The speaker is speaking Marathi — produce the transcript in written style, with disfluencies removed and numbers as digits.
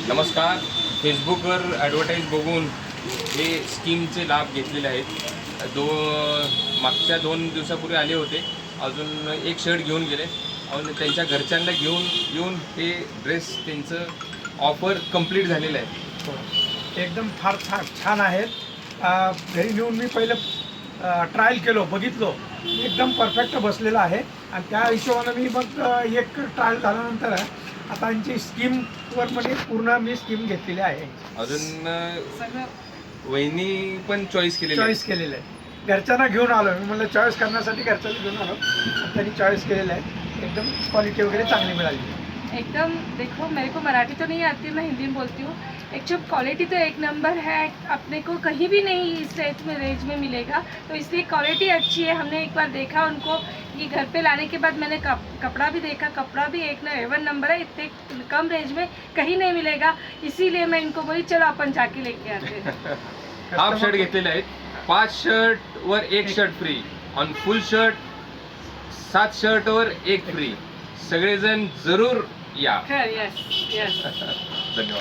नमस्कार. फेसबुकवर ॲडव्हर्टाईज बघून हे स्कीमचे लाभ घेतलेले आहेत. मागच्या 2 दिवसापूर्वी आले होते. अजून एक शर्ट घेऊन गेले आणि त्यांच्या घरच्यांना घेऊन येऊन हे ड्रेस त्यांचं ऑफर कंप्लीट झालेलं आहे. एकदम फार छान आहेत. घरी नेऊन मी पहिलं ट्रायल केलो, बघितलो, एकदम परफेक्ट बसलेलं आहे. आणि त्या हिशोबानं मी मग एक ट्रायल झाल्यानंतर आता यांची स्कीमवर म्हणजे पूर्ण मी स्कीम घेतलेली आहे. अजून सगळं वहिनी पण चॉईस चॉईस केलेलं आहे. घरच्यांना घेऊन आलो मी, म्हणलं चॉईस करण्यासाठी घरच्यांना घेऊन आलो. त्यांनी चॉईस केलेलं आहे. एकदम क्वालिटी वगैरे चांगली मिळाली. एकदम देखो, मेरे को मराठी तो नहीं आती, मैं हिंदी में बोलती हूँ. एक्चुअल क्वालिटी तो एक नंबर है, अपने को कहीं भी नहीं इस रेंज में मिलेगा. तो इसलिए क्वालिटी अच्छी है. हमने एक बार देखा उनको, ये घर पे लाने के बाद मैंने कपड़ा भी देखा, कपड़ा भी A1 नंबर है. इतने कम रेंज में कहीं नहीं मिलेगा. इसीलिए मैं इनको बोली चलो अपन जाके लेके आते हैं. हाफ शर्ट घेतलेले आहेत. 5 शर्टवर 1 shirt free, on full shirt 7 शर्टवर 1 free. सगळेजण जरूर या. Yes yes. धन्यवाद.